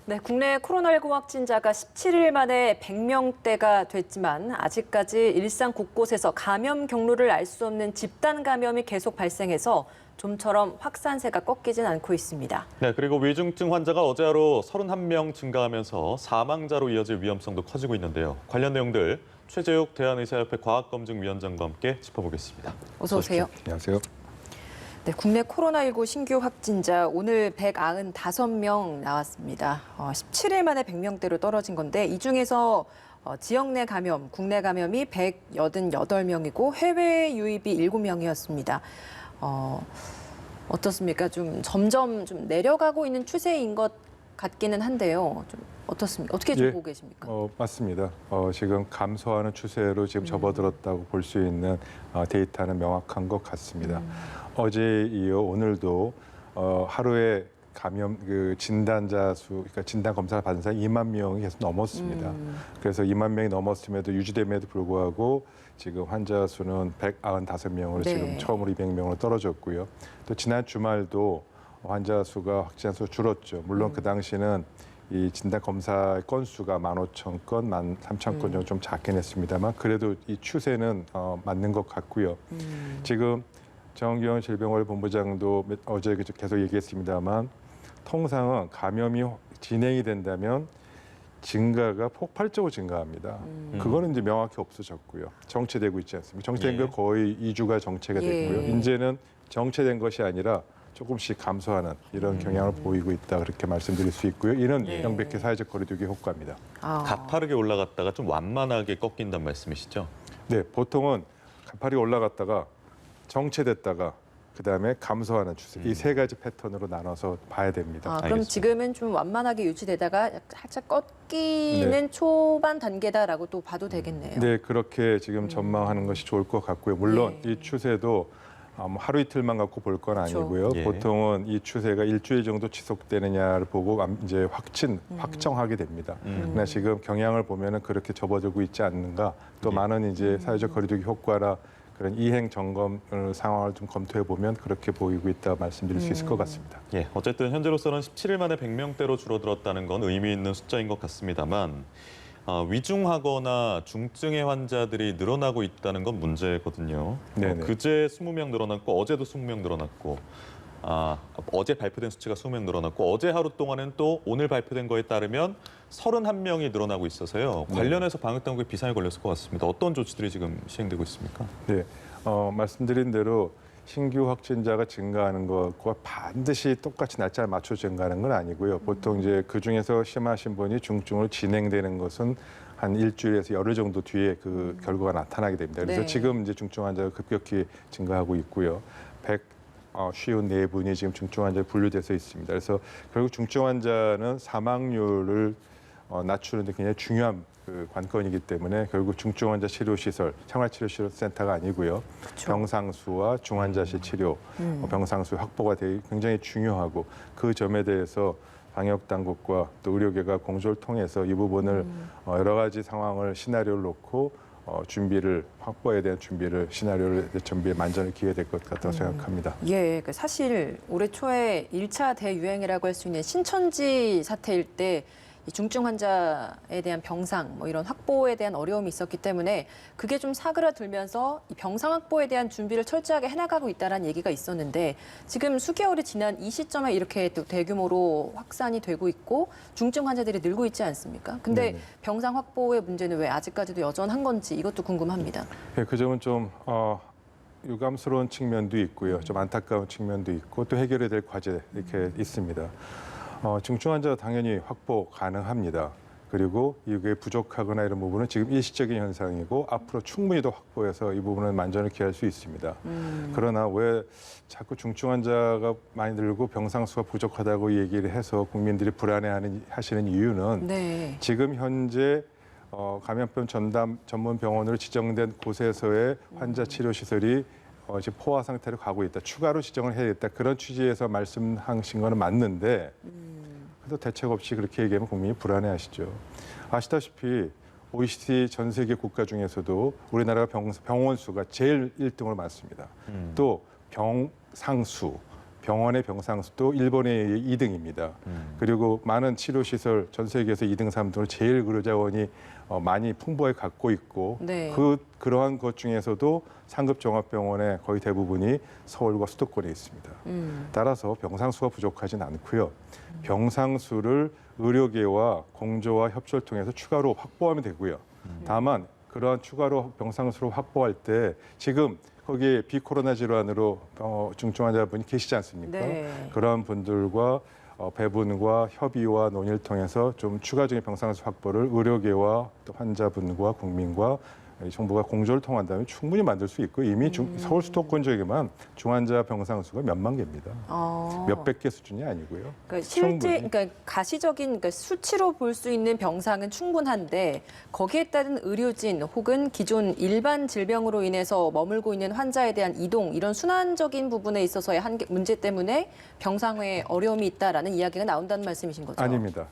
네, 국내 코로나19 확진자가 17일 만에 100명대가 됐지만 아직까지 일상 곳곳에서 감염 경로를 알 수 없는 집단 감염이 계속 발생해서 좀처럼 확산세가 꺾이진 않고 있습니다. 네, 그리고 위중증 환자가 어제 하루 31명 증가하면서 사망자로 이어질 위험성도 커지고 있는데요. 관련 내용들 최재욱 대한의사협회 과학검증위원장과 함께 짚어보겠습니다. 어서 오세요. 안녕하세요. 네, 국내 코로나19 신규 확진자 오늘 195명 나왔습니다. 17일 만에 100명대로 떨어진 건데 이 중에서 지역 내 감염, 국내 감염이 188명이고 해외 유입이 7명이었습니다. 어떻습니까? 좀 점점 좀 내려가고 있는 추세인 것 같기는 한데요. 좀 어떻습니까? 어떻게 좀 보고 계십니까? 맞습니다. 지금 감소하는 추세로 지금 접어들었다고 볼 수 있는 데이터는 명확한 것 같습니다. 어제 이어 오늘도 하루에 감염 진단자 수, 그러니까 진단 검사를 받은 사람 2만 명이 계속 넘었습니다. 그래서 2만 명이 넘었음에도 유지됨에도 불구하고 지금 환자 수는 195명으로 네. 지금 처음으로 200명으로 떨어졌고요. 또 지난 주말도 환자 수가 확진자 수 줄었죠. 물론 그 당시는 이 진단 검사 건수가 15,000건, 13,000건 정도 좀 작긴 했습니다만 그래도 이 추세는 맞는 것 같고요. 지금 정기영 질병관리본부장도 어제 계속 얘기했습니다만 통상은 감염이 진행이 된다면 증가가 폭발적으로 증가합니다. 그거는 이제 명확히 없어졌고요. 정체되고 있지 않습니까? 정체된 게 거의 2주가 정체가 됐고요. 이제는 정체된 것이 아니라 조금씩 감소하는 이런 경향을 보이고 있다 그렇게 말씀드릴 수 있고요. 이는 명백히 사회적 거리두기 효과입니다. 가파르게 올라갔다가 좀 완만하게 꺾인다는 말씀이시죠? 네, 보통은 가파르게 올라갔다가 정체됐다가 그다음에 감소하는 추세. 이 세 가지 패턴으로 나눠서 봐야 됩니다. 그럼 알겠습니다. 지금은 좀 완만하게 유지되다가 살짝 꺾이는 초반 단계다라고 또 봐도 되겠네요. 네, 그렇게 지금 전망하는 것이 좋을 것 같고요. 물론 네. 이 추세도 하루 이틀만 갖고 볼 건 그렇죠. 아니고요. 예. 보통은 이 추세가 일주일 정도 지속되느냐를 보고 이제 확정하게 됩니다. 그러나 지금 경향을 보면은 그렇게 접어들고 있지 않는가. 또 많은 이제 사회적 거리두기 효과라 그런 이행 점검 상황을 좀 검토해 보면 그렇게 보이고 있다 말씀드릴 수 있을 것 같습니다. 예, 어쨌든 현재로서는 17일 만에 100명대로 줄어들었다는 건 의미 있는 숫자인 것 같습니다만 위중하거나 중증의 환자들이 늘어나고 있다는 건 문제거든요. 네네. 그제 20명 늘어났고 어제도 20명 늘어났고 어제 발표된 수치가 20명 늘어났고 어제 하루 동안은 또 오늘 발표된 거에 따르면 31명이 늘어나고 있어서요. 관련해서 방역당국에 비상이 걸렸을 것 같습니다. 어떤 조치들이 지금 시행되고 있습니까? 네, 말씀드린 대로 신규 확진자가 증가하는 것과 반드시 똑같이 날짜를 맞춰 증가하는 건 아니고요. 보통 이제 그 중에서 심하신 분이 중증으로 진행되는 것은 한 일주일에서 열흘 정도 뒤에 그 결과가 나타나게 됩니다. 그래서 네. 지금 이제 중증 환자가 급격히 증가하고 있고요. 154분이 지금 중증 환자에 분류돼서 있습니다. 그래서 결국 중증 환자는 사망률을 낮추는 데 굉장히 중요한 그 관건이기 때문에 결국 중증 환자 치료시설, 생활치료센터가 아니고요. 그렇죠. 병상수와 중환자실 치료, 병상수 확보가 되게 굉장히 중요하고 그 점에 대해서 방역 당국과 또 의료계가 공조를 통해서 이 부분을 여러 가지 상황을 시나리오를 놓고 준비를 확보에 대한 시나리오를 준비에 만전을 기해야 될 것 같다고 생각합니다. 예, 사실 올해 초에 1차 대유행이라고 할 수 있는 신천지 사태일 때 이 중증 환자에 대한 병상 이런 확보에 대한 어려움이 있었기 때문에 그게 좀 사그라들면서 이 병상 확보에 대한 준비를 철저하게 해나가고 있다는 얘기가 있었는데 지금 수개월이 지난 이 시점에 이렇게 또 대규모로 확산이 되고 있고 중증 환자들이 늘고 있지 않습니까? 근데 네네. 병상 확보의 문제는 왜 아직까지도 여전한 건지 이것도 궁금합니다. 네, 그 점은 좀 유감스러운 측면도 있고요. 좀 안타까운 측면도 있고 또 해결해야 될 과제 이렇게 있습니다. 중증 환자 당연히 확보 가능합니다. 그리고 이게 부족하거나 이런 부분은 지금 일시적인 현상이고 앞으로 충분히 더 확보해서 이 부분은 만전을 기할 수 있습니다. 그러나 왜 자꾸 중증 환자가 많이 늘고 병상수가 부족하다고 얘기를 해서 국민들이 불안해하시는 이유는 네. 지금 현재 감염병 전문 병원으로 지정된 곳에서의 환자 치료 시설이 지금 포화 상태로 가고 있다. 추가로 지정을 해야겠다. 그런 취지에서 말씀하신 거는 맞는데 그래도 대책 없이 그렇게 얘기하면 국민이 불안해하시죠. 아시다시피 OECD 전 세계 국가 중에서도 우리나라가 병원 수가 제일 1등으로 많습니다. 또 병상수, 병원의 병상수도 일본의 2등입니다. 그리고 많은 치료시설 전 세계에서 2등, 3등을 제일 의료자원이 많이 풍부하게 갖고 있고 네. 그러한 것 중에서도 상급 종합병원의 거의 대부분이 서울과 수도권에 있습니다. 따라서 병상수가 부족하진 않고요. 병상수를 의료계와 공조와 협조를 통해서 추가로 확보하면 되고요. 다만 그러한 추가로 병상수를 확보할 때 지금 거기에 비코로나 질환으로 중증 환자분이 계시지 않습니까? 네. 그러한 분들과 배분과 협의와 논의를 통해서 좀 추가적인 병상수 확보를 의료계와 또 환자분과 국민과 정부가 공조를 통한다면 충분히 만들 수 있고 이미 서울 수도권 지역에만 중환자 병상수가 몇만 개입니다. 몇백 개 수준이 아니고요. 그러니까 충분히. 그러니까 가시적인 그러니까 수치로 볼 수 있는 병상은 충분한데 거기에 따른 의료진 혹은 기존 일반 질병으로 인해서 머물고 있는 환자에 대한 이동 이런 순환적인 부분에 있어서의 문제 때문에 병상에 어려움이 있다라는 이야기가 나온다는 말씀이신 거죠? 아닙니다.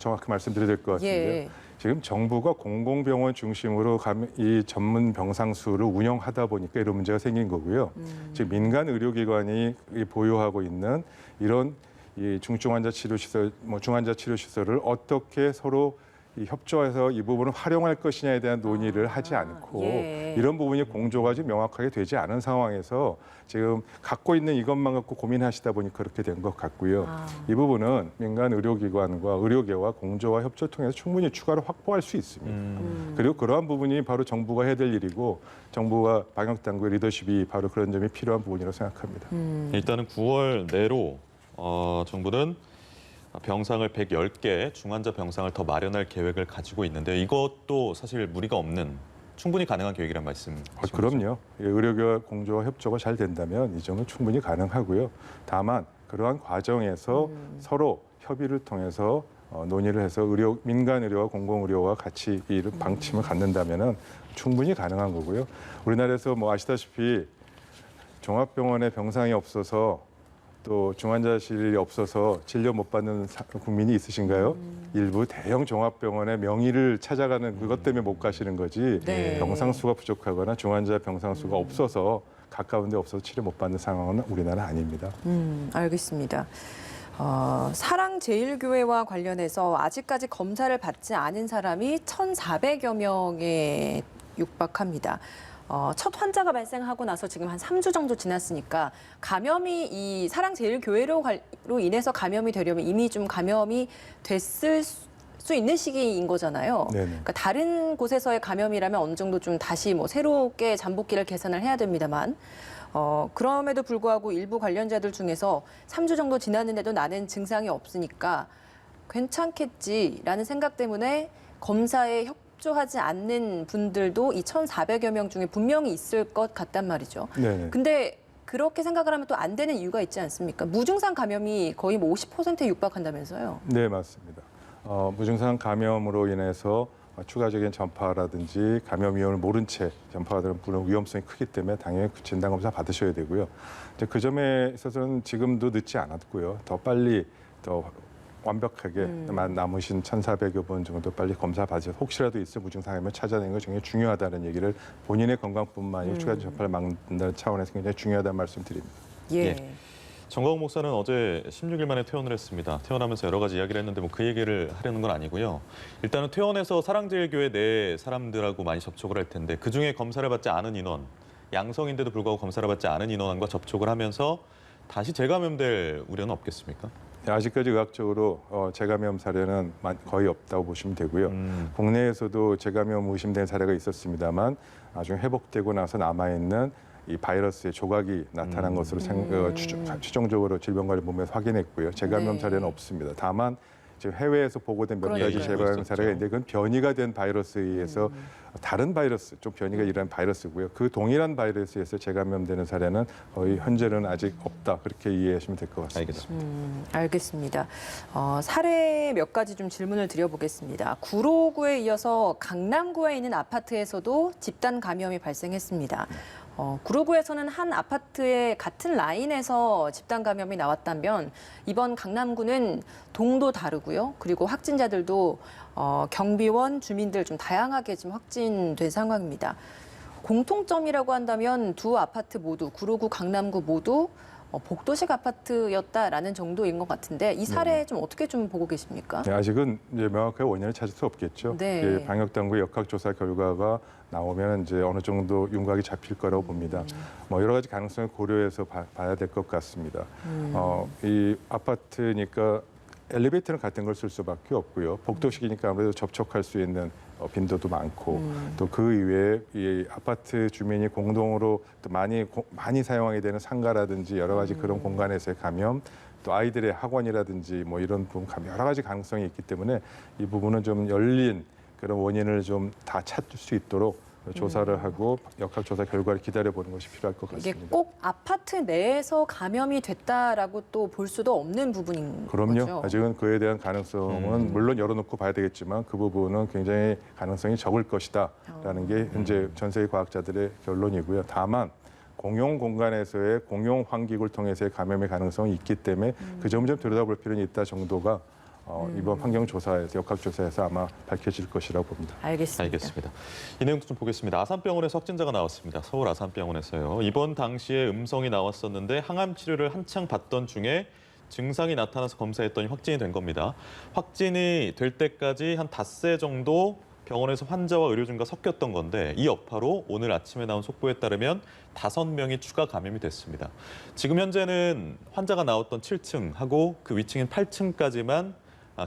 정확히 말씀드려야 될 것 같은데요. 예. 지금 정부가 공공병원 중심으로 이 전문 병상수를 운영하다 보니까 이런 문제가 생긴 거고요. 지금 민간 의료기관이 보유하고 있는 이런 이 중증 환자 치료 시설, 중환자 치료 시설을 어떻게 서로 협조해서 이 부분을 활용할 것이냐에 대한 논의를 하지 않고 예. 이런 부분이 공조가 좀 명확하게 되지 않은 상황에서 지금 갖고 있는 이것만 갖고 고민하시다 보니 그렇게 된 것 같고요. 이 부분은 민간 의료기관과 의료계와 공조와 협조를 통해서 충분히 추가로 확보할 수 있습니다. 그리고 그러한 부분이 바로 정부가 해야 될 일이고 정부와 방역당국의 리더십이 바로 그런 점이 필요한 부분이라고 생각합니다. 일단은 9월 내로 정부는 병상을 110개, 중환자 병상을 더 마련할 계획을 가지고 있는데 이것도 사실 무리가 없는 충분히 가능한 계획이란 말씀. 그럼요. 의료계와 공조와 협조가 잘 된다면 이 점은 충분히 가능하고요. 다만 그러한 과정에서 서로 협의를 통해서 논의를 해서 민간 의료와 공공 의료와 같이 이 방침을 갖는다면은 충분히 가능한 거고요. 우리나라에서 아시다시피 종합병원에 병상이 없어서 또 중환자실이 없어서 진료 못 받는 국민이 있으신가요? 일부 대형 종합병원의 명의를 찾아가는 그것 때문에 못 가시는 거지 네. 병상수가 부족하거나 중환자 병상수가 없어서 가까운 데 없어서 치료 못 받는 상황은 우리나라 아닙니다. 알겠습니다. 사랑제일교회와 관련해서 아직까지 검사를 받지 않은 사람이 1,400여 명에 육박합니다. 첫 환자가 발생하고 나서 지금 한 3주 정도 지났으니까 감염이 이 사랑제일교회로 인해서 감염이 되려면 이미 좀 감염이 됐을 수 있는 시기인 거잖아요. 네네. 그러니까 다른 곳에서의 감염이라면 어느 정도 좀 다시 새롭게 잠복기를 계산을 해야 됩니다만 그럼에도 불구하고 일부 관련자들 중에서 3주 정도 지났는데도 나는 증상이 없으니까 괜찮겠지라는 생각 때문에 검사에 협조하지 않는 분들도 이 1,400여 명 중에 분명히 있을 것 같단 말이죠. 네네. 근데 그렇게 생각을 하면 또 안 되는 이유가 있지 않습니까? 무증상 감염이 거의 50%에 육박한다면서요. 네, 맞습니다. 무증상 감염으로 인해서 추가적인 전파라든지 감염 위험을 모른 채 전파가 되는 물론 위험성이 크기 때문에 당연히 진단검사 받으셔야 되고요. 이제 그 점에 있어서는 지금도 늦지 않았고요. 더 빨리 더 완벽하게 남으신 1,400여 분 정도 빨리 검사 받으셔서 혹시라도 있을 무증상이면 찾아내는 게 굉장히 중요하다는 얘기를 본인의 건강뿐만 아니라 추가적인 전파를 막는다는 차원에서 굉장히 중요하다는 말씀 드립니다. 예. 정광욱 목사는 어제 16일 만에 퇴원을 했습니다. 퇴원하면서 여러 가지 이야기를 했는데 그 얘기를 하려는 건 아니고요. 일단은 퇴원해서 사랑제일교회 내 사람들하고 많이 접촉을 할 텐데 그중에 검사를 받지 않은 인원, 양성인데도 불구하고 검사를 받지 않은 인원과 접촉을 하면서 다시 재감염될 우려는 없겠습니까? 아직까지 의학적으로 재감염 사례는 거의 없다고 보시면 되고요. 국내에서도 재감염 의심된 사례가 있었습니다만 나중에 회복되고 나서 남아있는 이 바이러스의 조각이 나타난 것으로 최종적으로 질병관리본부에서 확인했고요. 재감염 네. 사례는 없습니다. 다만 지금 해외에서 보고된 몇 가지 그러니까요. 재감염 사례가 있는데 그건 변이가 된 바이러스에 의해서 다른 바이러스, 좀 변이가 일어난 바이러스고요. 그 동일한 바이러스에 의해서 재감염되는 사례는 거의 현재는 아직 없다. 그렇게 이해하시면 될 것 같습니다. 알겠습니다. 알겠습니다. 사례 몇 가지 좀 질문을 드려보겠습니다. 구로구에 이어서 강남구에 있는 아파트에서도 집단 감염이 발생했습니다. 구로구에서는 한 아파트의 같은 라인에서 집단 감염이 나왔다면 이번 강남구는 동도 다르고요. 그리고 확진자들도 경비원, 주민들 좀 다양하게 지금 확진된 상황입니다. 공통점이라고 한다면 두 아파트 모두, 구로구, 강남구 모두 복도식 아파트였다라는 정도인 것 같은데 이 사례 좀 어떻게 좀 보고 계십니까? 네, 아직은 이제 명확하게 원인을 찾을 수 없겠죠. 네. 예, 방역 당국의 역학조사 결과가 나오면 이제 어느 정도 윤곽이 잡힐 거라고 봅니다. 뭐 여러 가지 가능성을 고려해서 봐야 될 것 같습니다. 이 아파트니까 엘리베이터는 같은 걸 쓸 수밖에 없고요. 복도식이니까 아무래도 접촉할 수 있는 빈도도 많고 또 그 이외에 이 아파트 주민이 공동으로 또 많이 사용하게 되는 상가라든지 여러 가지 그런 공간에서의 감염, 또 아이들의 학원이라든지 뭐 이런 부분 여러 가지 가능성이 있기 때문에 이 부분은 좀 열린 그런 원인을 좀 다 찾을 수 있도록 조사를 하고 역학조사 결과를 기다려보는 것이 필요할 것 이게 같습니다. 꼭 아파트 내에서 감염이 됐다라고 또 볼 수도 없는 부분인 그럼요. 거죠. 아직은 그에 대한 가능성은 물론 열어놓고 봐야 되겠지만 그 부분은 굉장히 가능성이 적을 것이다라는 게 현재 전 세계 과학자들의 결론이고요. 다만 공용 공간에서의 공용 환기구를 통해서의 감염의 가능성이 있기 때문에 그 점을 좀 들여다볼 필요는 있다 정도가 이번 환경조사에서 역학조사에서 아마 밝혀질 것이라고 봅니다. 알겠습니다. 이 내용도 좀 보겠습니다. 아산병원에서 확진자가 나왔습니다. 서울 아산병원에서요. 입원 당시에 음성이 나왔었는데 항암 치료를 한창 받던 중에 증상이 나타나서 검사했더니 확진이 된 겁니다. 확진이 될 때까지 한 닷새 정도 병원에서 환자와 의료진과 섞였던 건데 이 여파로 오늘 아침에 나온 속보에 따르면 5명이 추가 감염이 됐습니다. 지금 현재는 환자가 나왔던 7층하고 그 위층인 8층까지만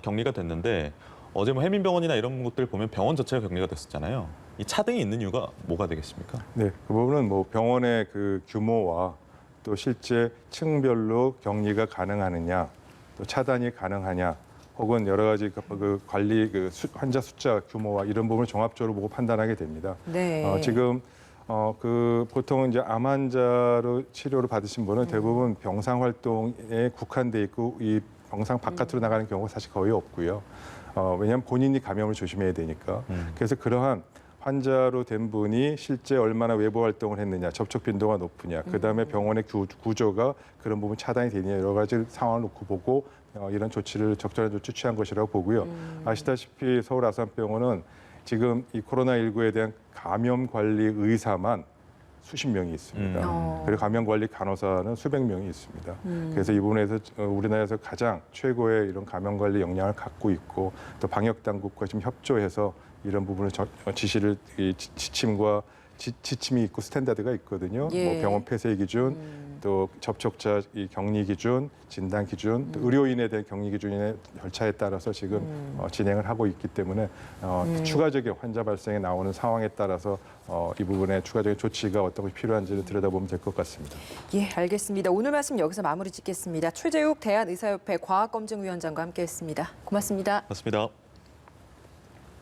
격리가 됐는데 어제 뭐 해민병원이나 이런 곳들 보면 병원 자체가 격리가 됐었잖아요. 이 차등이 있는 이유가 뭐가 되겠습니까? 네, 그 부분은 뭐 병원의 그 규모와 또 실제 층별로 격리가 가능하느냐, 또 차단이 가능하냐, 혹은 여러 가지 그 관리 환자 숫자 규모와 이런 부분을 종합적으로 보고 판단하게 됩니다. 네. 지금 그 보통 이제 암 환자로 치료를 받으신 분은 대부분 병상 활동에 국한돼 있고 이 병상 바깥으로 나가는 경우가 사실 거의 없고요. 왜냐하면 본인이 감염을 조심해야 되니까. 그래서 그러한 환자로 된 분이 실제 얼마나 외부 활동을 했느냐, 접촉 빈도가 높으냐, 그다음에 병원의 구조가 그런 부분 차단이 되느냐 여러 가지 상황을 놓고 보고 이런 조치를 적절한 조치 취한 것이라고 보고요. 아시다시피 서울 아산병원은 지금 이 코로나19에 대한 감염 관리 의사만 수십 명이 있습니다. 그리고 감염 관리 간호사는 수백 명이 있습니다. 그래서 이 부분에서 우리나라에서 가장 최고의 이런 감염 관리 역량을 갖고 있고 또 방역 당국과 좀 협조해서 이런 부분을 지시를 지침과 지침이 있고 스탠다드가 있거든요. 예. 뭐 병원 폐쇄 기준, 또 접촉자 이 격리 기준, 진단 기준, 또 의료인에 대한 격리 기준의 절차에 따라서 지금 진행을 하고 있기 때문에 추가적인 환자 발생에 나오는 상황에 따라서 이 부분에 추가적인 조치가 어떤 것이 필요한지를 들여다보면 될 것 같습니다. 예, 알겠습니다. 오늘 말씀 여기서 마무리 짓겠습니다. 최재욱 대한의사협회 과학검증위원장과 함께했습니다. 고맙습니다. 맞습니다.